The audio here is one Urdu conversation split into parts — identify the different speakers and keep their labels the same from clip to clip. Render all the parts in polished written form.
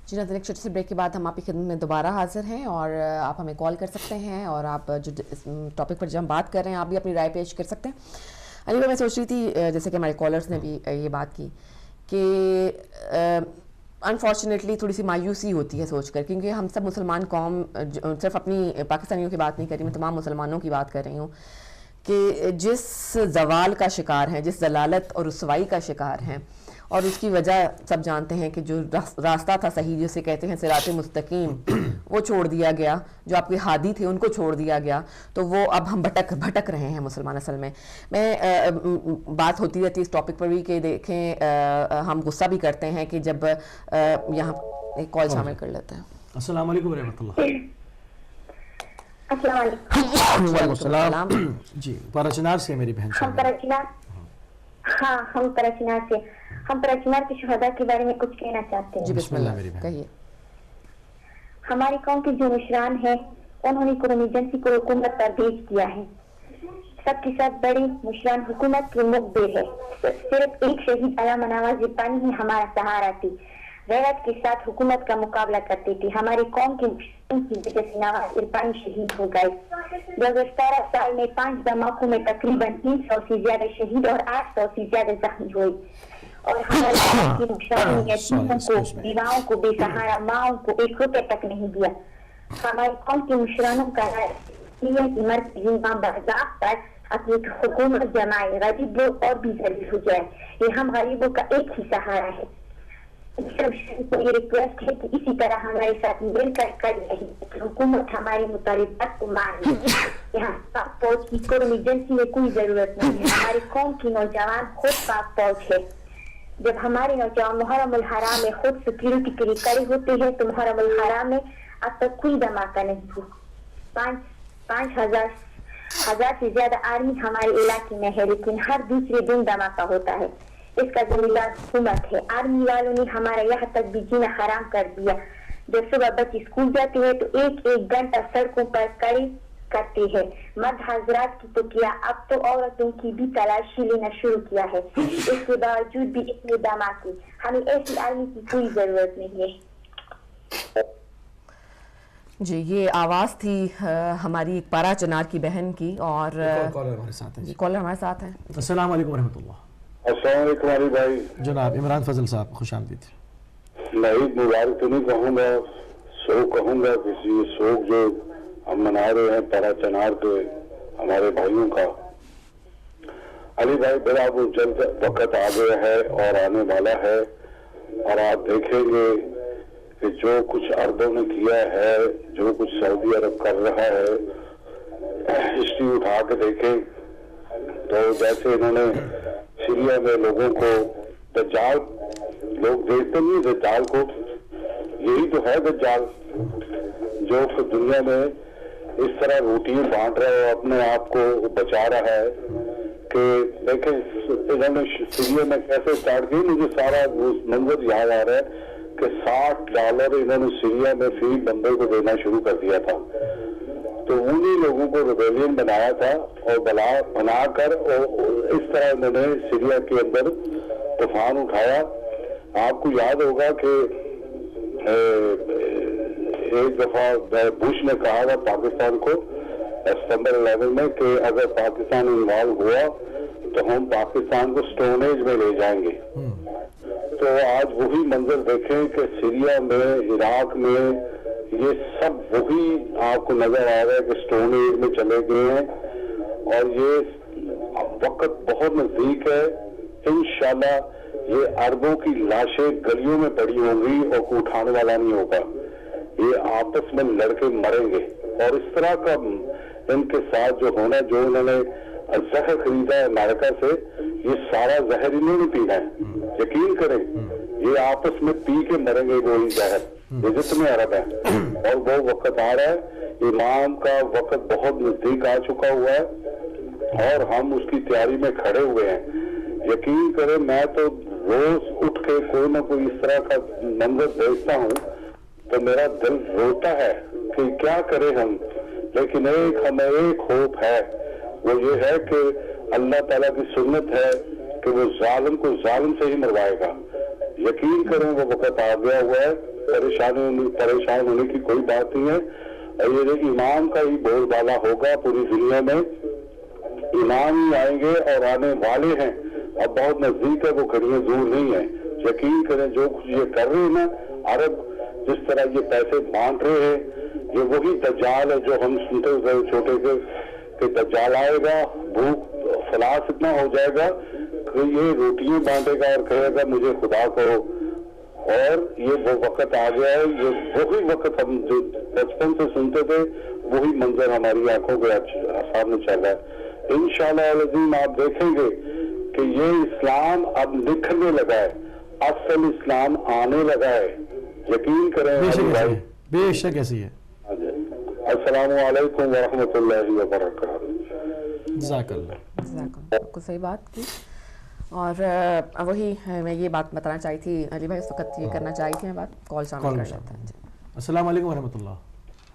Speaker 1: جی ناظرین، ایک چھوٹی سی بریک کے بعد ہم آپ کی خدمت میں دوبارہ حاضر ہیں اور آپ ہمیں کال کر سکتے ہیں اور آپ جو اس ٹاپک پر جو ہم بات کر رہے ہیں آپ بھی اپنی رائے پیش کر سکتے ہیں. علی بھائی، میں سوچ رہی تھی جیسے کہ ہمارے کالرز نے بھی یہ بات کی کہ انفارچونیٹلی تھوڑی سی مایوسی ہوتی ہے سوچ کر، کیونکہ ہم سب مسلمان قوم، صرف اپنی پاکستانیوں کی بات نہیں کر رہی، میں تمام مسلمانوں کی بات کر رہی ہوں، کہ جس زوال کا شکار ہیں، جس ضلالت اور رسوائی کا شکار ہیں، اور اس کی وجہ سب جانتے ہیں کہ جو راستہ تھا صحیح، جسے کہتے ہیں صراط مستقیم، وہ چھوڑ دیا گیا. جو آپ کے ہادی تھے ان کو چھوڑ دیا گیا، تو وہ اب ہم بھٹک رہے ہیں مسلمان. اصل میں بات ہوتی رہتی ہے اس ٹاپک پر بھی کہ دیکھیں ہم غصہ بھی کرتے ہیں کہ جب یہاں ایک کال شامل کر لیتے ہیں.
Speaker 2: السلام علیکم ورحمۃ اللہ.
Speaker 3: السلام علیکم.
Speaker 2: وعلیکم السلام. جی پراچنار سے میری بہن.
Speaker 3: ہم پراچنار کے شہداء کے بارے میں کچھ کہنا چاہتے ہیں.
Speaker 1: جی بسم اللہ میری بہن کہیے.
Speaker 3: ہماری قوم کے جو مشران ہیں انہوں نے قومی ایجنسی کو حکومت پر بھیج دیا ہے. سب کے ساتھ بڑے مشران حکومت کے مخبر ہے. صرف ایک شہید علامہ نواز پانی ہی ہمارا سہارا تھی. غیرت کے ساتھ حکومت کا مقابلہ کرتے تھے. ہماری قوم کے کی وجہ سے نواز عرفانی شہید ہو گئے. 2017 سال میں 5 دھماکوں میں تقریباً 300 سے زیادہ شہید اور 800 سے زیادہ زخمی ہوئے. اور ہمارے قوم کے مشران نے یتیموں کو، بیواؤں کو، بے سہارا ماؤں کو 1 روپے تک نہیں دیا. ہماری قوم کے مشرانوں کا مرکزی امام برداشت پر اپنی حکومت جمائے، غریب لوگ اور بھی ذلیل ہو جائے. یہ ہم غریبوں کا ایک ہی سہارا ہے. سب کو یہ ریکویسٹ ہے کہ اسی طرح ہمارے ساتھ مل کر کر رہی حکومت ہماری مطالبات کو مان لے. یہاں پاک فوج کی قومی ایجنسی میں کوئی ضرورت نہیں ہے. ہماری قوم کی نوجوان خود پاک فوج ہے. جب ہمارے نوجوان محرم الحرام میں خود سیکورٹی کے لیے کھڑے ہوتے ہیں تو محرم الحرام میں اب تک کوئی دھماکہ نہیں ہوا. 5,000 سے زیادہ آرمی ہمارے علاقے میں ہے، لیکن ہر دوسرے دن دھماکہ ہوتا ہے. اس کا ذمہ دار حکومت ہے. آرمی والوں نے ہمارا یہاں تک بھی جینا حرام کر دیا. جب صبح بچے اسکول جاتے ہیں تو ایک گھنٹہ سڑکوں پر کھڑے کرتے ہیں. مرد حضرات کی تو کیا، اب تو عورتوں کی بھی تلاشی لینا شروع کیا ہے. اس کے باوجود بھی اتنے دھماکے. ہمیں ایسی آرمی کی کوئی ضرورت نہیں ہے.
Speaker 1: جی یہ آواز تھی ہماری ایک پارا چنار کی بہن کی. اور
Speaker 2: کالر ہمارے ساتھ ہیں.
Speaker 1: کالر ہمارے ساتھ ہیں.
Speaker 2: السلام علیکم ورحمۃ اللہ.
Speaker 4: السلام علیکم علی بھائی.
Speaker 2: جناب عمران فضل صاحب خوش آمدید.
Speaker 4: میں عید مبارک تو نہیں کہوں گا، سوگ کہوں گا. کسی سوگ جو ہم منا رہے ہیں پارا چنار کے ہمارے بھائیوں کا. علی بھائی بڑا وہ جلد وقت آ گیا ہے اور آنے والا ہے، اور آپ دیکھیں گے کہ جو کچھ عربوں نے کیا ہے، جو کچھ سعودی عرب کر رہا ہے، ہسٹری اٹھا کے دیکھیں تو جیسے انہوں نے سیریا میں لوگوں کو دجال، لوگ دیکھتے نہیں دجال کو، یہی تو ہے دجال جو دنیا میں اس طرح روٹیاں بانٹ رہا ہے، اپنے آپ کو بچا رہا ہے. کہ دیکھیں انہوں نے سیریا میں کیسے اسٹارٹ کی. مجھے سارا منظر یاد آ رہا ہے کہ $60 انہوں نے سیریا میں فی بندے کو دینا شروع کر دیا تھا. تو انہی لوگوں کو ریبیلین بنایا تھا اور بنا کر اس طرح انہوں نے سیریا کے اندر طوفان اٹھایا. آپ کو یاد ہوگا کہ ایک دفعہ بش نے کہا تھا پاکستان کو ستمبر 11 میں کہ اگر پاکستان انوالو ہوا تو ہم پاکستان کو سٹون ایج میں لے جائیں گے. تو آج وہی منظر دیکھیں کہ سیریا میں، عراق میں، یہ سب وہی آپ کو نظر آ رہا ہے کہ سٹون ایج میں چلے گئے ہیں. اور یہ وقت بہت نزدیک ہے. انشاءاللہ یہ عربوں کی لاشیں گلیوں میں پڑی ہوں گی اور کوئی اٹھانے والا نہیں ہوگا. یہ آپس میں لڑکے مریں گے. اور اس طرح کا ان کے ساتھ جو ہونا، جو انہوں نے زہر خریدا ہے امریکہ سے، یہ سارا زہر انہوں نے پینا ہے. یقین کریں یہ آپس میں پی کے مریں گے وہی زہر، یہ جتنے عرب ہیں. اور وہ وقت آ رہا ہے، امام کا وقت بہت نزدیک آ چکا ہوا ہے اور ہم اس کی تیاری میں کھڑے ہوئے ہیں. یقین کریں میں تو روز اٹھ کے کوئی نہ کوئی اس طرح کا منظر دیکھتا ہوں تو میرا دل روتا ہے کہ کیا کریں ہم. لیکن ہمیں ایک ہوپ ہے، وہ یہ ہے کہ اللہ تعالیٰ کی سنت ہے کہ وہ ظالم کو ظالم سے ہی مروائے گا. یقین کریں وہ وقت آ گیا ہوا ہے، پریشان ہونے کی کوئی بات نہیں ہے. یہ امام کا ہی بول بالا ہوگا پوری دنیا میں، امام ہی آئیں گے اور آنے والے ہیں، اب بہت نزدیک ہے، وہ گھڑیاں دور نہیں ہیں. یقین کریں جو کچھ یہ کر رہے ہیں نا عرب، جس طرح یہ پیسے بانٹ رہے ہیں، یہ وہی دجال ہے جو ہم سنتے ہوئے چھوٹے سے کہ دجال آئے گا، بھوک فلاس اتنا ہو جائے گا کہ یہ روٹیاں بانٹے گا اور کہے گا مجھے خدا کرو. اور یہ وہ وقت آ گیا ہے، یہ وہی وقت ہم جو بچپن سے سنتے تھے وہی منظر ہماری آنکھوں کے سامنے چل رہا ہے. انشاءاللہ العظیم آپ دیکھیں گے کہ یہ اسلام اب نکھرنے لگا ہے، اصل اسلام آنے لگا ہے. یقین کریں بھائی.
Speaker 2: بے شک ایسی ہے.
Speaker 4: السلام علیکم ورحمۃ اللہ وبرکاتہ.
Speaker 2: جزاک اللہ.
Speaker 1: بالکل صحیح بات کی. اور وہی میں یہ بات بتانا چاہی تھی علی بھائی، اس وقت یہ کرنا چاہی تھی میں بات، کال شامل کر لیتا ہوں.
Speaker 2: السلام علیکم ورحمۃ اللہ.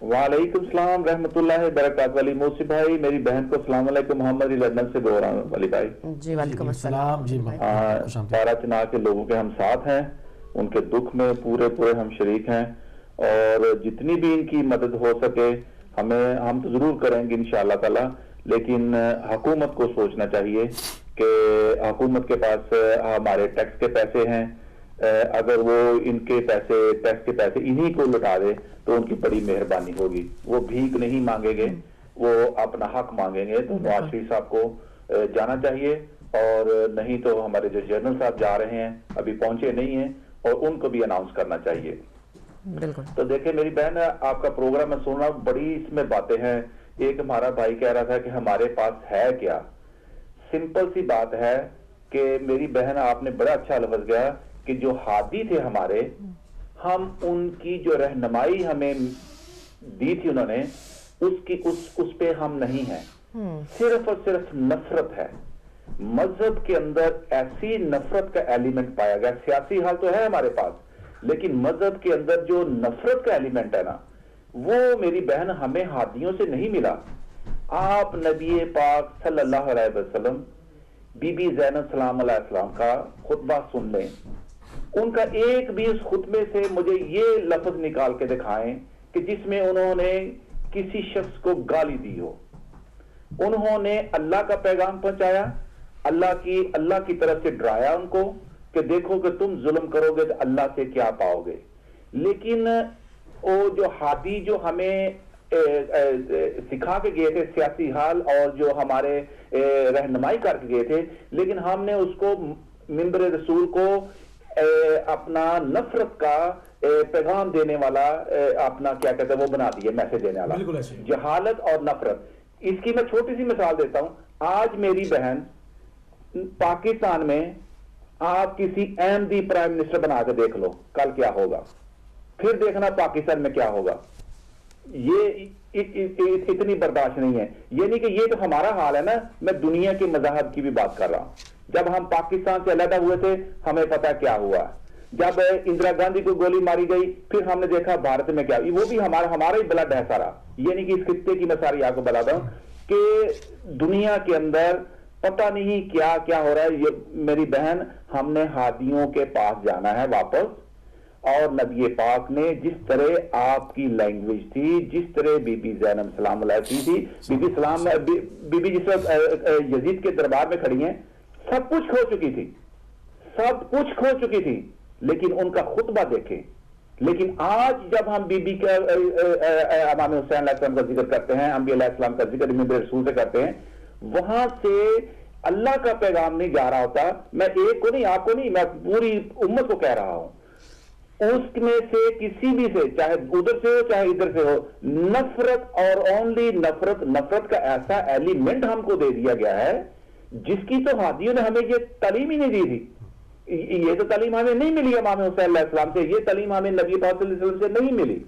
Speaker 5: وعلیکم السلام رحمۃ اللہ وبرکاتہ. علی موسی بھائی، میری بہن کو السلام علیکم. محمد لندن سے بول رہا ہوں علی بھائی.
Speaker 1: جی وعلیکم السلام.
Speaker 2: جی
Speaker 5: پارا چنا کے لوگوں کے ہم ساتھ ہیں، ان کے دکھ میں پورے ہم شریک ہیں، اور جتنی بھی ان کی مدد ہو سکے ہم تو ضرور کریں گے انشاءاللہ تعالی. لیکن حکومت کو سوچنا چاہیے کہ حکومت کے پاس ہمارے ٹیکس کے پیسے ہیں، اگر وہ ان کے پیسے ٹیکس کے پیسے انہی کو لٹا دے تو ان کی بڑی مہربانی ہوگی. وہ بھیک نہیں مانگیں گے، وہ اپنا حق مانگیں گے. تو نواز شریف صاحب کو جانا چاہیے، اور نہیں تو ہمارے جو جنرل صاحب جا رہے ہیں ابھی پہنچے نہیں ہیں، اور ان کو بھی اناؤنس کرنا چاہیے.
Speaker 1: بالکل.
Speaker 5: تو دیکھیں میری بہن، آپ کا پروگرام میں سن رہا ہوں، بڑی اس میں باتیں ہیں. ایک ہمارا بھائی کہہ رہا تھا کہ ہمارے پاس ہے کیا. سمپل سی بات ہے کہ میری بہن آپ نے بڑا اچھا لفظ کیا کہ جو ہادی تھے ہمارے، ہم ان کی جو رہنمائی ہمیں دی تھی انہوں نے، اس پہ ہم نہیں ہیں. صرف اور صرف نفرت ہے. مذہب کے اندر ایسی نفرت کا ایلیمنٹ پایا گیا. سیاسی حال تو ہے ہمارے پاس، لیکن مذہب کے اندر جو نفرت کا ایلیمنٹ ہے نا، وہ میری بہن ہمیں ہادیوں سے نہیں ملا. آپ نبی پاک صلی اللہ علیہ وسلم، بی بی زینب سلام علیہ السلام کا خطبہ سن لیں. ان کا ایک بھی اس خطبے سے مجھے یہ لفظ نکال کے دکھائیں کہ جس میں انہوں نے کسی شخص کو گالی دی ہو. انہوں نے اللہ کا پیغام پہنچایا، اللہ کی طرف سے ڈرایا ان کو کہ دیکھو کہ تم ظلم کرو گے تو اللہ سے کیا پاؤ گے. لیکن وہ جو ہادی جو ہمیں سکھا کے گئے تھے سیاسی حال، اور جو ہمارے رہنمائی کر کے گئے تھے، لیکن ہم نے اس کو منبر رسول کو اپنا نفرت کا پیغام دینے والا، اپنا کیا کہتے ہیں وہ بنا دیے، میسج دینے والا. جہالت اور نفرت. اس کی میں چھوٹی سی مثال دیتا ہوں. آج میری بہن پاکستان میں آپ کسی احمدی پرائم منسٹر بنا کے دیکھ لو کل کیا ہوگا، پھر دیکھنا پاکستان میں کیا ہوگا. یہ اتنی برداشت نہیں ہے. یہ نہیں کہ یہ تو ہمارا حال ہے نا، میں دنیا کے مذاہب کی بھی بات کر رہا ہوں. جب ہم پاکستان سے علیحدہ ہوئے تھے ہمیں پتا کیا ہوا. جب اندرا گاندھی کو گولی ماری گئی پھر ہم نے دیکھا بھارت میں کیا، وہ بھی ہمارا ہی بلڈ ہے سارا. یہ نہیں کہ اس خطے کی میں ساری آپ کو بتا دوں کہ دنیا کے اندر پتہ نہیں کیا کیا ہو رہا ہے. یہ میری بہن، ہم نے ہادیوں کے پاس جانا ہے واپس. اور نبی پاک نے جس طرح آپ کی لینگویج تھی، جس طرح بی بی زینب سلام علیہ کی تھی، بی بی جس وقت یزید کے دربار میں کھڑی ہیں، سب کچھ کھو چکی تھی، لیکن ان کا خطبہ دیکھیں. لیکن آج جب ہم بی بی کا امام حسین علیہ السلام کا ذکر کرتے ہیں، انبیاء علیہ السلام کا ذکر منبر رسول سے کرتے ہیں، وہاں سے اللہ کا پیغام نہیں جا رہا ہوتا. میں ایک کو نہیں، آپ کو نہیں، میں پوری امت کو کہہ رہا ہوں. اس میں سے کسی بھی سے، چاہے ادھر سے ہو چاہے ادھر سے ہو، نفرت اور اونلی نفرت کا ایسا ایلیمنٹ ہم کو دے دیا گیا ہے جس کی تو ہادیوں نے ہمیں یہ تعلیم ہی نہیں دی تھی. یہ تو تعلیم ہمیں نہیں ملی امام حسین علیہ السلام سے، یہ تعلیم ہمیں نبی پاک صلی اللہ علیہ وسلم سے نہیں ملی،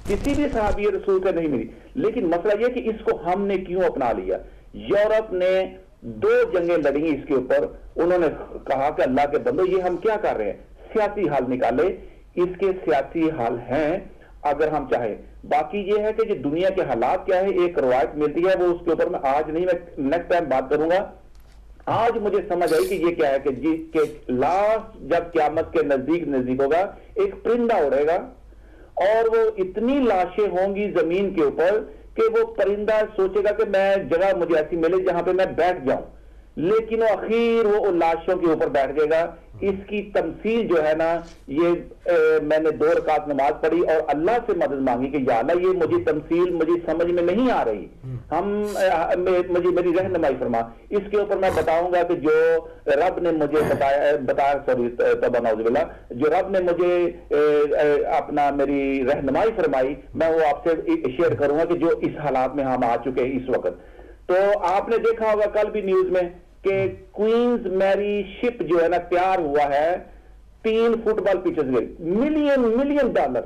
Speaker 5: کسی بھی صحابی رسول سے نہیں ملی. لیکن مسئلہ یہ کہ اس کو ہم نے کیوں اپنا لیا. یورپ نے 2 جنگیں لڑی اس کے اوپر. انہوں نے کہا کہ اللہ کے بندو یہ ہم کیا کر رہے ہیں، سیاسی حال نکالے. اس کے سیاسی حال ہیں اگر ہم چاہیں. باقی یہ ہے کہ جو دنیا کے حالات کیا ہے، ایک روایت ملتی ہے، وہ اس کے اوپر میں آج نہیں، میں نیکسٹ ٹائم بات کروں گا. آج مجھے سمجھ آئی کہ یہ کیا ہے کہ لاسٹ جب قیامت کے نزدیک ہوگا ایک پرندہ اڑے گا اور وہ اتنی لاشیں ہوں گی زمین کے اوپر کہ وہ پرندہ سوچے گا کہ میں جگہ مجھے ایسی ملے جہاں پہ میں بیٹھ جاؤں، لیکن وہ اخیر وہ لاشوں کے اوپر بیٹھ جائے گا۔ اس کی تمثیل جو ہے نا، یہ میں نے 2 رکعت نماز پڑھی اور اللہ سے مدد مانگی کہ یا اللہ یہ مجھے تمثیل مجھے سمجھ میں نہیں آ رہی، مجھے میری رہنمائی فرما۔ اس کے اوپر میں بتاؤں گا کہ جو رب نے مجھے بتایا جو رب نے مجھے اپنا میری رہنمائی فرمائی، میں وہ آپ سے شیئر کروں گا کہ جو اس حالات میں ہم آ چکے ہیں اس وقت۔ تو آپ نے دیکھا ہوگا کل بھی نیوز میں کہ کوئنز میری شپ جو ہے نا تیار ہوا ہے، 3 فٹ بال پیچز گئے، ملین ڈالر۔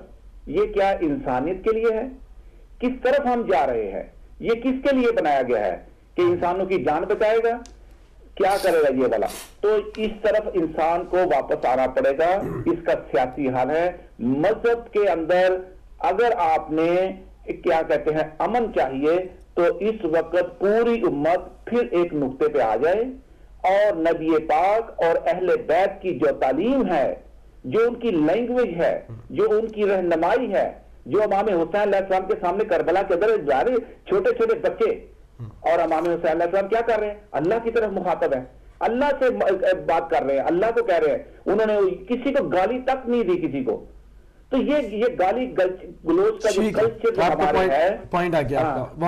Speaker 5: یہ کیا انسانیت کے لیے ہے؟ کس طرف ہم جا رہے ہیں؟ یہ کس کے لیے بنایا گیا ہے کہ انسانوں کی جان بچائے گا؟ کیا کرے گا یہ والا؟ تو اس طرف انسان کو واپس آنا پڑے گا۔ اس کا سیاسی حل ہے مذہب کے اندر۔ اگر آپ نے کیا کہتے ہیں امن چاہیے تو اس وقت پوری امت پھر ایک نقطے پہ آ جائے اور نبی پاک اور اہل بیت کی جو تعلیم ہے، جو ان کی لینگویج ہے، جو ان کی رہنمائی ہے، جو امام حسین علیہ السلام کے سامنے کربلا کے اندر جا رہے چھوٹے چھوٹے بچے، اور امام حسین علیہ السلام کیا کر رہے ہیں؟ اللہ کی طرف مخاطب ہے، اللہ سے بات کر رہے ہیں، اللہ کو کہہ رہے ہیں۔ انہوں نے کسی کو گالی تک نہیں دی کسی کو۔ تو یہ گالی گلوچ کا جو کلچر ہمارے ہے،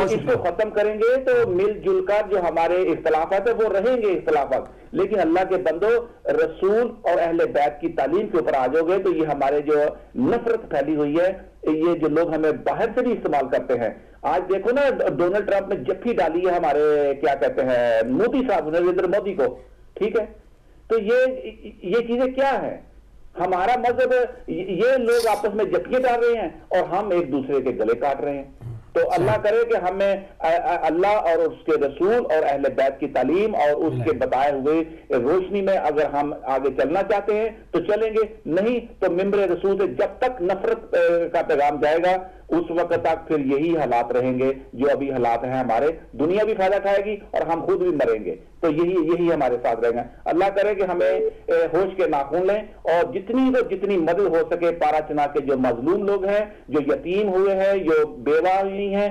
Speaker 5: اس کو ختم کریں گے تو مل جل کر جو ہمارے اختلافات ہیں وہ رہیں گے اختلافات، لیکن اللہ کے بندو رسول اور اہل بیت کی تعلیم کے اوپر آ جاؤ گے تو یہ ہمارے جو نفرت پھیلی ہوئی ہے، یہ جو لوگ ہمیں باہر سے بھی استعمال کرتے ہیں۔ آج دیکھو نا ڈونلڈ ٹرمپ نے جفی ڈالی ہے ہمارے کیا کہتے ہیں مودی صاحب، نریندر مودی کو، ٹھیک ہے؟ تو یہ چیزیں کیا ہیں؟ ہمارا مذہب، یہ لوگ آپس میں جفیے ڈال رہے ہیں اور ہم ایک دوسرے کے گلے کاٹ رہے ہیں۔ تو اللہ کرے کہ ہمیں اللہ اور اس کے رسول اور اہل بیت کی تعلیم اور اس کے بتائے ہوئے روشنی میں اگر ہم آگے چلنا چاہتے ہیں تو چلیں گے، نہیں تو ممبر رسول سے جب تک نفرت کا پیغام جائے گا اس وقت تک پھر یہی حالات رہیں گے جو ابھی حالات ہیں ہمارے۔ دنیا بھی فائدہ کھائے گی اور ہم خود بھی مریں گے، تو یہی ہمارے ساتھ رہے گا۔ اللہ کرے کہ ہمیں ہوش کے ناخن لیں اور جتنی مدد ہو سکے پارا چنا کے جو مظلوم لوگ ہیں، جو یتیم ہوئے ہیں، جو بیوہ ہوئی ہیں،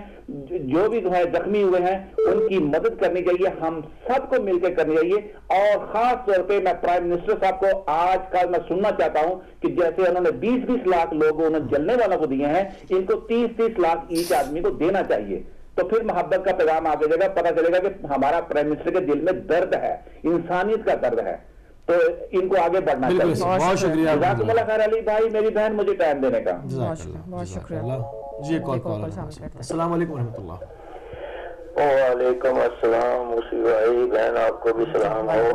Speaker 5: جو بھی زخمی ہوئے ہیں، ان کی مدد کرنی چاہیے، ہم سب کو مل کے کرنی چاہیے۔ اور خاص طور پہ میں پرائم منسٹر صاحب کو آج کل میں سننا چاہتا ہوں کہ جیسے انہوں نے 20-20 لاکھ لوگوں نے جلنے والوں کو دیے ہیں، ان کو 30-30 لاکھ ایک آدمی کو دینا چاہیے، تو پھر محبت کا پیغام آگے جائے گا، پتہ چلے گا کہ ہمارا پرائم منسٹر کے دل میں درد ہے، انسانیت کا درد ہے، تو ان کو آگے بڑھنا چاہیے۔
Speaker 2: بہت شکریہ
Speaker 5: جزاکم اللہ خیر علی بھائی، میری بہن مجھے ٹائم دینے کا۔
Speaker 1: بہت شکریہ
Speaker 2: جی السلام علیکم ورحمۃ اللہ۔
Speaker 6: وعلیکم السلام موسی بھائی، بہن آپ کو بھی سلام ہو۔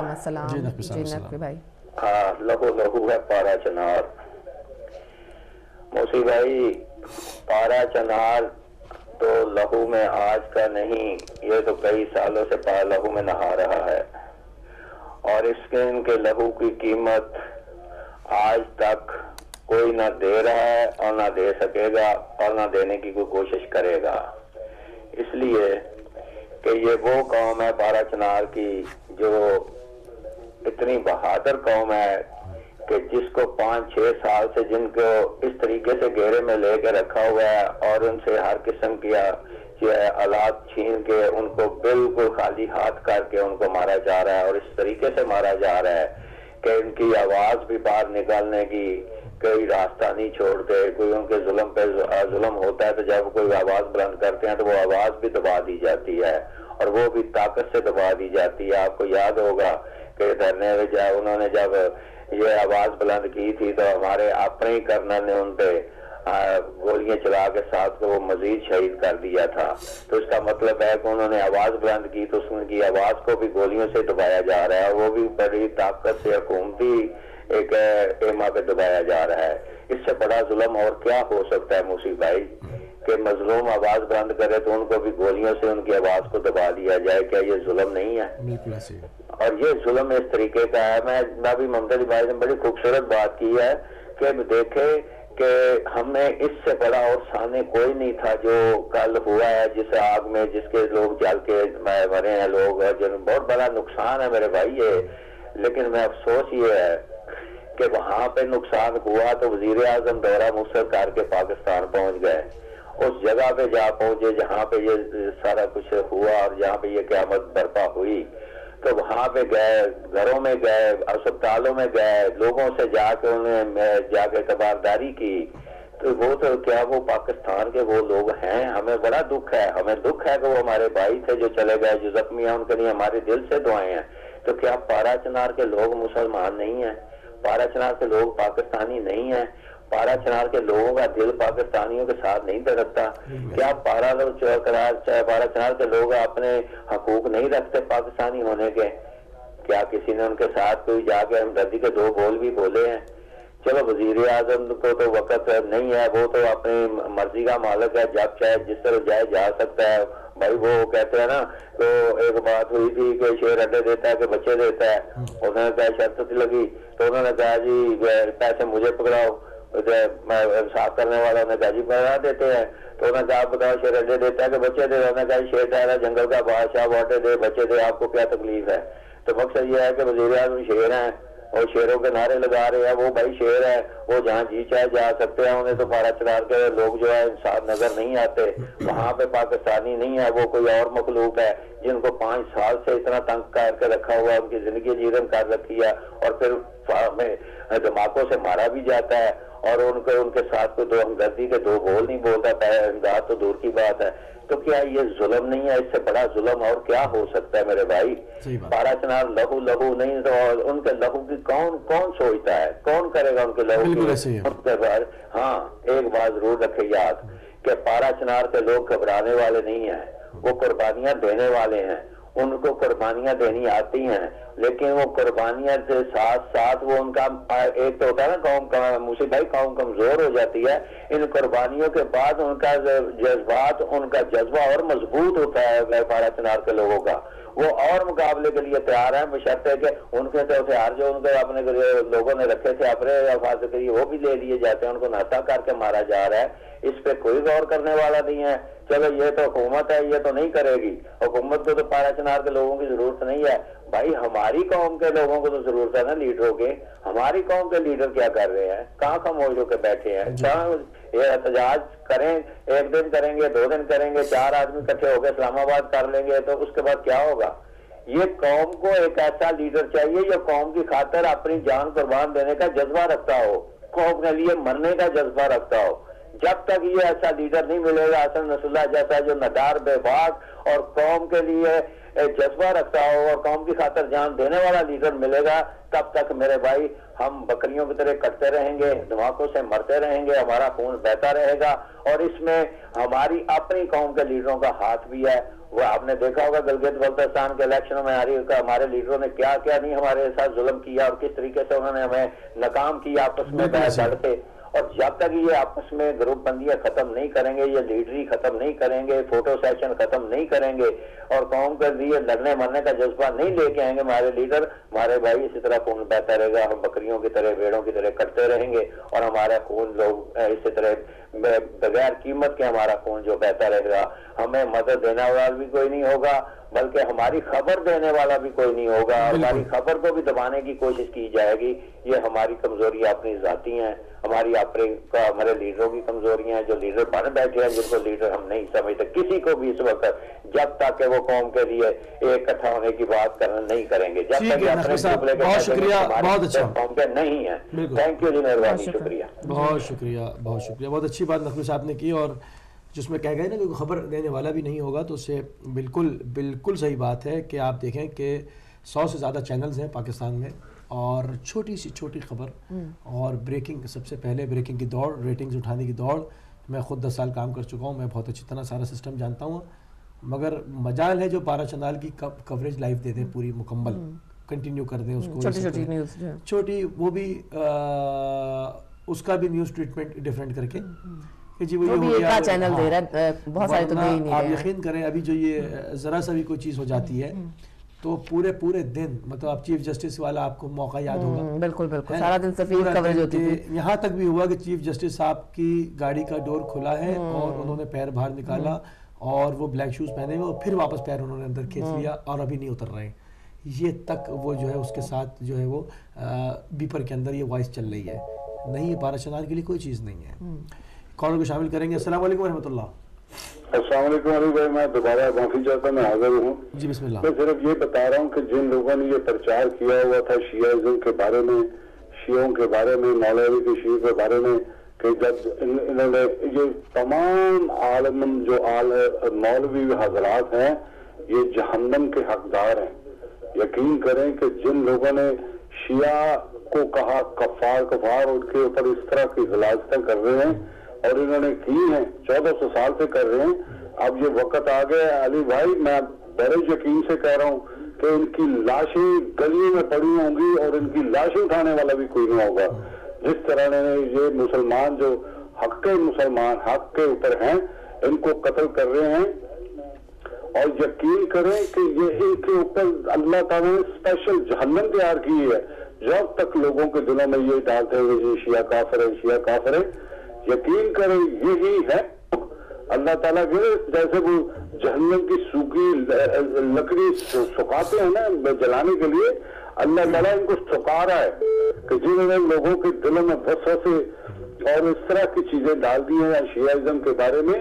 Speaker 1: جی نقوی بھائی۔
Speaker 6: ہاں، لہو ہے پارا چنار۔ موسی بھائی پارا چنار تو لہو میں آج کا نہیں، یہ تو کئی سالوں سے لہو میں نہا رہا ہے، اور ان کے لہو کی قیمت آج تک کوئی نہ دے رہا ہے اور نہ دے سکے گا اور نہ دینے کی کوئی کوشش کرے گا، اس لیے کہ یہ وہ قوم ہے پارا چنار کی جو اتنی بہادر قوم ہے کہ جس کو 5-6 سال سے جن کو اس طریقے سے گھیرے میں لے کے رکھا ہوا ہے اور ان سے ہر قسم کی آلات چھین کے ان کو بالکل خالی ہاتھ کر کے ان کو مارا جا رہا ہے، اور اس طریقے سے مارا جا رہا ہے کہ ان کی آواز بھی باہر نکالنے کی کوئی راستہ نہیں چھوڑتے۔ کوئی ان کے ظلم پہ ظلم ہوتا ہے تو جب کوئی آواز بلند کرتے ہیں تو وہ آواز بھی دبا دی جاتی ہے، اور وہ بھی طاقت سے دبا دی جاتی ہے۔ آپ کو یاد ہوگا کہ دھرنے میں انہوں نے جب یہ آواز بلند کی تھی تو ہمارے اپنے ہی کرنل نے ان پہ گولیاں چلا کے ساتھ کو وہ مزید شہید کر دیا تھا۔ تو اس کا مطلب ہے کہ انہوں نے آواز بلند کی تو ان کی آواز کو بھی گولیوں سے دبایا جا رہا ہے، وہ بھی بڑی طاقت سے حکومتی ایک ایما پہ دبایا جا رہا ہے۔ اس سے بڑا ظلم اور کیا ہو سکتا ہے موسی بھائی کہ مظلوم آواز بلند کرے تو ان کو بھی گولیوں سے ان کی آواز کو دبا دیا جائے؟ کیا یہ ظلم نہیں ہے؟ اور یہ ظلم اس طریقے کا ہے۔ میں بھی ممتا جی بھائی نے بڑی خوبصورت بات کی ہے کہ دیکھے کہ ہمیں اس سے بڑا اور سامنے کوئی نہیں تھا جو کل ہوا ہے، جس آگ میں جس کے لوگ جل کے مرے ہیں لوگ، جن بہت بڑا نقصان ہے میرے بھائی یہ. لیکن میں افسوس یہ ہے کہ وہاں پہ نقصان ہوا تو وزیر اعظم دورہ مصر کر کے پاکستان پہنچ گئے، اس جگہ پہ جا پہنچے جہاں پہ یہ سارا کچھ ہوا اور جہاں پہ یہ قیامت برپا ہوئی. تو وہاں پہ گئے، گھروں میں گئے، اسپتالوں میں گئے، لوگوں سے جا کے انہیں جا کے خبرداری کی. تو وہ تو کیا وہ پاکستان کے وہ لوگ ہیں، ہمیں بڑا دکھ ہے، ہمیں دکھ ہے کہ وہ ہمارے بھائی تھے جو چلے گئے، جو زخمی ہیں، ان کے لیے ہمارے دل سے دعائیں ہیں. تو کیا پارا چنار کے لوگ مسلمان نہیں ہیں؟ پارا چنار کے لوگ پاکستانی نہیں ہیں؟ پارا چنار کے لوگوں کا دل پاکستانیوں کے ساتھ نہیں دھڑکتا؟ کیا پارا چنار کے لوگ اپنے حقوق نہیں رکھتے پاکستانی ہونے کے؟ کیا کسی نے ان کے ساتھ کوئی جا کے ہمدردی کے دو بول بھی بولے ہیں؟ چلو وزیر اعظم کو تو وقت نہیں ہے، وہ تو اپنی مرضی کا مالک ہے، جب چاہے جس طرح جائے جا سکتا ہے. بھائی وہ کہتے ہیں نا، تو ایک بات ہوئی تھی کہ شیر انڈے دیتا ہے کہ بچے دیتا ہے. انہوں نے کہا شرط لگی تو انہوں نے کہا جی پیسے مجھے پکڑاؤ، صاف کرنے والا نے کہا جی پکڑا دیتے ہیں. تو انہوں نے کہا آپ بتاؤ شیر انڈے دیتا ہے کہ بچے دے؟ انہوں نے کہا شیر ٹہرا جنگل کا بادشاہ، واٹے دے بچے دے، آپ کو کیا تکلیف ہے؟ تو مقصد یہ ہے کہ وزیر اعظم شیر ہیں اور شیروں کے نعرے لگا رہے ہیں. وہ بھائی شیر ہے، وہ جہاں جی چاہے جا سکتے ہیں. انہیں تو پارا چنار کے لوگ جو ہے انسان نظر نہیں آتے. وہاں پہ پاکستانی نہیں ہے، وہ کوئی اور مخلوق ہے جن کو 5 سال سے اتنا تنگ کر کے رکھا ہوا ہے، ان کی زندگی جیرن کر رکھی ہے، اور پھر دھماکوں سے مارا بھی جاتا ہے، اور ان کے ساتھ کوئی دو ہمدردی کے دو بول نہیں بولتا ہے. امداد تو دور کی بات ہے. تو کیا یہ ظلم نہیں ہے؟ اس سے بڑا ظلم اور کیا ہو سکتا ہے میرے بھائی؟ پارا چنار لہو نہیں تو ان کے لہو کی کون سوچتا ہے؟ کون کرے گا ان کے لہو کی؟ ہاں ایک بات ضرور رکھے یاد کہ پارا چنار کے لوگ گھبرانے والے نہیں ہیں، وہ قربانیاں دینے والے ہیں. ان کو قربانیاں دینی آتی ہیں، لیکن وہ قربانیاں سے ساتھ وہ ان کا ایک تو ہوتا ہے نا قوم، موسی بھائی قوم کمزور ہو جاتی ہے. ان قربانیوں کے بعد ان کا جذبات، ان کا جذبہ اور مضبوط ہوتا ہے پارا چنار کے لوگوں کا. وہ اور مقابلے کے لیے تیار ہیں، بشرطے کہ ان کے تو ہتھیار جو ان کے اپنے لوگوں نے رکھے تھے اپنے حفاظت کے لیے وہ بھی لے لیے جاتے ہیں، ان کو ناتا کر کے مارا جا رہا ہے. اس پہ کوئی غور کرنے والا نہیں ہے. چلو یہ تو حکومت ہے، یہ تو نہیں کرے گی. حکومت کو تو پارا چنار کے لوگوں کی ضرورت نہیں ہے. بھائی ہماری قوم کے لوگوں کو تو ضرورت ہے نا لیڈروں کے. ہماری قوم کے لیڈر کیا کر رہے ہیں؟ کہاں خاموش ہو کے بیٹھے ہیں؟ کہاں یہ احتجاج کریں؟ 1 دن کریں گے، 2 دن کریں گے، 4 آدمی اکٹھے ہو کے اسلام آباد کر لیں گے، تو اس کے بعد کیا ہوگا؟ یہ قوم کو ایک ایسا لیڈر چاہیے جو قوم کی خاطر اپنی جان قربان دینے کا جذبہ رکھتا ہو، قوم کے لیے مرنے کا جذبہ رکھتا ہو. جب تک یہ ایسا لیڈر نہیں ملے گا حسن نصر اللہ جیسا جو ندار بے باک اور قوم کے لیے جذبہ رکھتا ہو اور قوم کی خاطر جان دینے والا لیڈر ملے گا، تب تک میرے بھائی ہم بکریوں کی طرح کٹتے رہیں گے، دھماکوں سے مرتے رہیں گے، ہمارا خون بہتا رہے گا. اور اس میں ہماری اپنی قوم کے لیڈروں کا ہاتھ بھی ہے. وہ آپ نے دیکھا ہوگا گلگت بلتستان کے الیکشنوں میں ہمارے لیڈروں نے کیا کیا نہیں ہمارے ساتھ ظلم کیا، اور کس طریقے سے انہوں نے ہمیں ناکام کیا آپس میں لڑ کے. اور جب تک یہ آپس میں گروپ بندیاں ختم نہیں کریں گے، یہ لیڈری ختم نہیں کریں گے، فوٹو سیشن ختم نہیں کریں گے، اور قوم کے لیے لڑنے مرنے کا جذبہ نہیں لے کے آئیں گے ہمارے لیڈر، ہمارے بھائی اسی طرح خون بہتا رہے گا. ہم بکریوں کی طرح، بھیڑوں کی طرح کٹتے رہیں گے، اور ہمارا خون لوگ اسی طرح بغیر قیمت کے ہمارا خون جو بہتا رہے گا. ہمیں مدد دینے والا بھی کوئی نہیں ہوگا، بلکہ ہماری خبر دینے والا بھی کوئی نہیں ہوگا. ہماری خبر کو بھی دبانے کی کوشش کی جائے گی. یہ ہماری کمزوریاں اپنی ذاتی ہیں، ہمارے لیڈروں کی کمزوریاں ہیں، جو لیڈر بن بیٹھے ہیں جن کو لیڈر ہم نہیں سمجھتے کسی کو بھی اس وقت، جب تک کہ وہ قوم کے لیے ایک اکٹھا ہونے کی بات نہیں کریں گے، جب تک
Speaker 2: بہت شکریہ، بہت اچھا
Speaker 6: قوم کے نہیں ہے. تھینک یو جی، مہربانی، شکریہ،
Speaker 2: بہت شکریہ، بہت شکریہ. بہت اچھی بات نقوی صاحب نے کی، اور جس میں کہہ گئے نا کہ خبر دینے والا بھی نہیں ہوگا، تو اس سے بالکل صحیح بات ہے کہ آپ دیکھیں کہ 100 سے زیادہ چینلز ہیں پاکستان میں، اور چھوٹی سی چھوٹی خبر اور بریکنگ، سب سے پہلے بریکنگ کی دوڑ، ریٹنگز اٹھانے کی دوڑ. میں خود 10 سال کام کر چکا ہوں، میں بہت اچھی طرح سارا سسٹم جانتا ہوں. مگر مجال ہے جو پارا چنال کی کوریج لائیو دے دیں پوری مکمل، کنٹینیو کر دیں اس کو،
Speaker 1: چھوٹی نیوز
Speaker 2: چھوٹی، وہ بھی اس کا بھی نیوز ٹریٹمنٹ ڈیفرنٹ کر کے کہ جی وہ یہ ہو گیا
Speaker 1: چینل دے رہا ہے، بہت سارے تو دے ہی نہیں.
Speaker 2: آپ یقین کریں ابھی جو یہ ذرا سا بھی کوئی چیز ہو جاتی ہے تو پورے دن مطلب آپ چیف جسٹس والا آپ کو موقع یاد ہوگا,
Speaker 1: بالکل بالکل, سارا دن سفیر کوریج ہوتی تھی.
Speaker 2: یہاں تک بھی ہوا کہ چیف جسٹس صاحب کی گاڑی کا ڈور کھلا ہے اور انہوں نے پیر باہر نکالا اور وہ بلیک شوز پہنے ہوئے اور پھر واپس پیر انہوں نے اندر کھینچ لیا اور ابھی نہیں اتر رہے. یہ تک وہ جو ہے اس کے ساتھ جو ہے وہ بیپر کے اندر یہ وائس چل رہی ہے. نہیں, یہ 12 چنار کے لیے کوئی چیز نہیں ہے. کالر کو شامل کریں گے. السلام علیکم ورحمۃ اللہ.
Speaker 4: السلام علیکم علی بھائی, میں دوبارہ معافی چاہتا ہوں, میں حاضر ہوں.
Speaker 2: جی بسم اللہ.
Speaker 4: میں صرف یہ بتا رہا ہوں کہ جن لوگوں نے یہ پرچار کیا ہوا تھا شیعہ کے بارے میں, شیعوں کے بارے میں, مولوی کے شیعہ کے بارے میں, کہ جب انہوں نے یہ تمام عالم جو مولوی حضرات ہیں یہ جہنم کے حقدار ہیں. یقین کریں کہ جن لوگوں نے شیعہ کو کہا کفار ان کے اوپر اس طرح کی غلاظتیں کر رہے ہیں اور انہوں نے کی ہیں 1400 سال سے کر رہے ہیں. اب یہ وقت آ گیا علی بھائی, میں بڑے یقین سے کہہ رہا ہوں کہ ان کی لاشیں گلیوں میں پڑی ہوں گی اور ان کی لاشیں اٹھانے والا بھی کوئی نہیں ہوگا. جس طرح نے یہ مسلمان جو مسلمان حق کے اوپر ہیں ان کو قتل کر رہے ہیں, اور یقین کریں کہ یہ ان کے اوپر اللہ تعالیٰ نے اسپیشل جہنم تیار کی ہے. جب تک لوگوں کے دلوں میں یہ ڈالتے ہیں کہ شیعہ کافر ہے, شیعہ کافر ہے, یقین کریں یہی ہے اللہ تعالیٰ کے جیسے وہ جہنم کی سوکھی لکڑی سکھاتے ہیں نا جلانے کے لیے, اللہ تعالیٰ ان کو سکھا رہا ہے کہ جنہوں نے لوگوں کے دلوں میں وسوسے اور اس طرح کی چیزیں ڈال دی ہیں شیعہ کے بارے میں,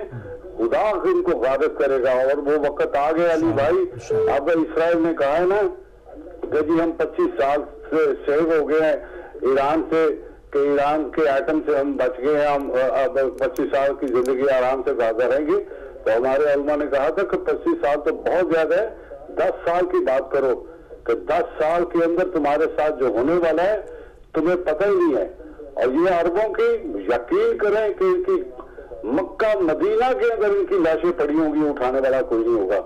Speaker 4: خدا ان کو غارت کرے گا. اور وہ وقت آ گیا علی بھائی. اب اسرائیل نے کہا ہے نا کہ جی ہم 25 سال سے سیو ہو گئے ہیں ایران سے, کہ ایران کے ایٹم سے ہم بچ گئے ہیں, ہم اب 25 سال کی زندگی آرام سے گزار رہیں گے. تو ہمارے علماء نے کہا تھا کہ 25 سال تو بہت زیادہ ہے, 10 سال کی بات کرو کہ 10 سال کے اندر تمہارے ساتھ جو ہونے والا ہے تمہیں پتہ ہی نہیں ہے. اور یہ عربوں کی یقین کریں کہ ان کی مکہ مدینہ کے اندر ان کی لاشیں پڑی ہوں گی, اٹھانے والا کوئی نہیں ہوگا.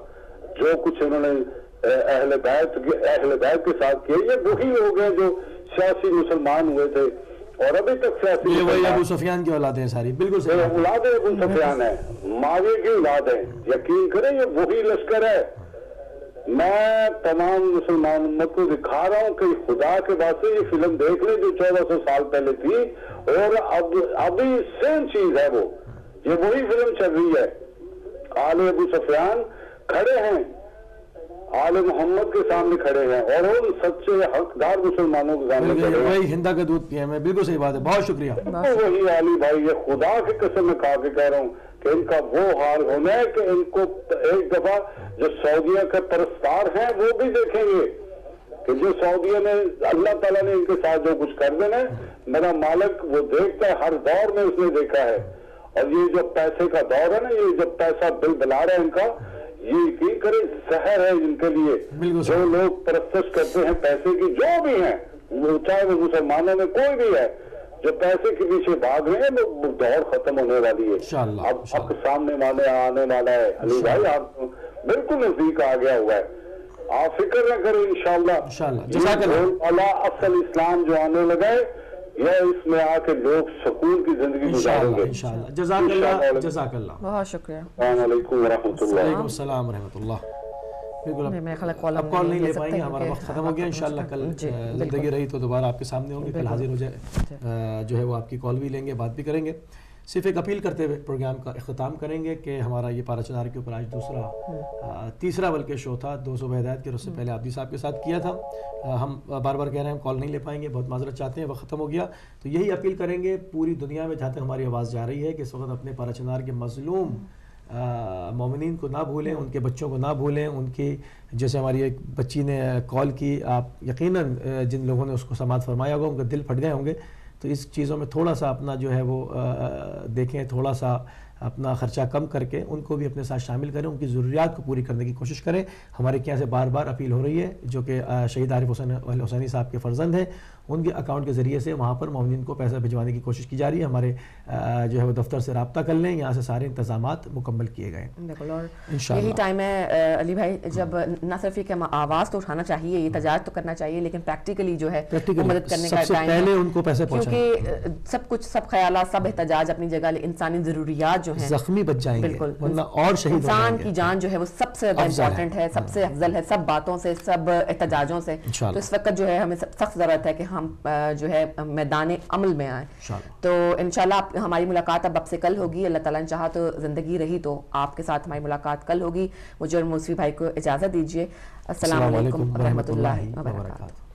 Speaker 4: جو کچھ انہوں نے اہل بیت کے ساتھ کیا, یہ وہی لوگ ہیں جو سیاسی مسلمان ہوئے تھے اور ابھی تک سیاسی
Speaker 2: ابو سفیان کی اولادیں ہیں ساری, بالکل
Speaker 4: اولادیں ابو سفیان ہیں, معاویہ کی اولاد ہیں. یقین کریں یہ وہی لشکر ہے. میں تمام مسلمان امت کو دکھا رہا ہوں کہ خدا کے واسطے یہ فلم دیکھ لیں جو 1400 سال پہلے تھی اور ابھی سیم چیز ہے, وہ یہ وہی فلم چل رہی ہے. آل ابو سفیان کھڑے ہیں, آل محمد کے سامنے کھڑے ہیں اور ان سچے حقدار مسلمانوں کے سامنے کھڑے ہیں.
Speaker 2: وہی ہندا کا دودھ پیا میں, بالکل صحیح بات ہے, بہت شکریہ.
Speaker 4: وہی علی بھائی, یہ خدا کی قسم میں کہا کے کہہ رہا ہوں کہ ان کا وہ حال ہونا ہے کہ ان کو ایک دفعہ جو سعودیہ کے پرستار ہیں وہ بھی دیکھیں گے کہ جو سعودیہ نے اللہ تعالیٰ نے ان کے ساتھ جو کچھ کر دینا ہے, میرا مالک وہ دیکھتا ہے, ہر دور میں اس نے دیکھا ہے. اور یہ جو پیسے کا دور ہے نا, یہ جو پیسہ بل بلا رہا ہے ان کا, یہ یقین کریں زہر ہے ان کے لیے. جو لوگ پرستش کرتے ہیں پیسے کی, جو بھی ہیں, چاہے وہ مسلمانوں میں کوئی بھی ہے, جو پیسے کے پیچھے بھاگ رہے ہیں, وہ دور ختم ہونے والی ہے. اب حق سامنے آنے والا ہے علی بھائی, آپ بالکل نزدیک آ گیا ہوا ہے. آپ فکر نہ کریں, انشاءاللہ اصل اسلام جو آنے لگا ہے یا اس میں آ کے لوگ سکون کی زندگی گزاریں گے
Speaker 2: انشاءاللہ. جزاک اللہ, جزاک اللہ,
Speaker 1: بہت شکریہ.
Speaker 4: السلام علیکم ورحمۃ اللہ.
Speaker 2: وعلیکم السلام ورحمۃ اللہ. بالکل اب کال نہیں لے پائیں گے, ہمارا وقت ختم ہو گیا. انشاءاللہ کل زندگی رہی تو دوبارہ آپ کے سامنے ہوں گے, کل حاضر ہو جائے جو ہے وہ آپ کی کال بھی لیں گے, بات بھی کریں گے. صرف ایک اپیل کرتے ہوئے پروگرام کا اختتام کریں گے کہ ہمارا یہ 12 چنار کے اوپر آج تیسرا بلکہ شو تھا. 200 ہدایت کے, اس سے پہلے عابدی صاحب کے ساتھ کیا تھا. ہم بار بار کہہ رہے ہیں کال نہیں لے پائیں گے, بہت معذرت چاہتے ہیں, وقت ختم ہو گیا. تو یہی اپیل کریں گے پوری دنیا میں جہاں تک ہماری آواز جا رہی ہے کہ اس وقت اپنے 12 چنار کے مظلوم مومنین کو نہ بھولیں, ان کے بچوں کو نہ بھولیں. ان کی جیسے ہماری ایک بچی نے کال کی, آپ یقیناً جن لوگوں نے اس کو سماعت فرمایا ہوگا ان کے دل پھٹ گئے ہوں گے. تو اس چیزوں میں تھوڑا سا اپنا جو ہے وہ دیکھیں, تھوڑا سا اپنا خرچہ کم کر کے ان کو بھی اپنے ساتھ شامل کریں, ان کی ضروریات کو پوری کرنے کی کوشش کریں. ہمارے یہاں سے بار بار اپیل ہو رہی ہے, جو کہ شہید عارف حسینی صاحب کے فرزند ہیں, ان کے اکاؤنٹ کے ذریعے سے وہاں پر مومنین کو پیسہ بھجوانے کی کوشش کی جا رہی ہے. ہمارے جو ہے وہ دفتر سے رابطہ کر لیں, یہاں سے سارے انتظامات مکمل کیے گئے.
Speaker 1: بالکل, اور یہی ٹائم ہے علی بھائی جب نہ صرف یہ کہ آواز تو اٹھانا چاہیے, یہ احتجاج تو کرنا چاہیے, لیکن پریکٹیکلی جو ہے مدد کرنے کا ٹائم ہے,
Speaker 2: ان کو پیسے
Speaker 1: کیونکہ سب کچھ, سب خیالات, سب احتجاج اپنی جگہ, انسانی ضروریات جو ہیں
Speaker 2: زخمی بچ جائیں گے،
Speaker 1: بالکل
Speaker 2: ورنہ اور شہید ہو جائیں
Speaker 1: انسان
Speaker 2: گے۔
Speaker 1: کی جان جو ہے وہ سب سے زیادہ امپورٹنٹ ہے، سب سے افضل ہے، سب باتوں سے، سب احتجاجوں سے۔ تو اس وقت جو ہے ہمیں سخت ضرورت ہے کہ ہم جو ہے میدان عمل میں آئیں۔ تو انشاءاللہ ہماری ملاقات اب سے کل ہوگی، اللہ تعالیٰ نے چاہا تو زندگی رہی تو آپ کے ساتھ ہماری ملاقات کل ہوگی۔ مجھے اور موسوی بھائی کو اجازت دیجیے۔ السلام علیکم ورحمۃ اللہ وبرکاتہ۔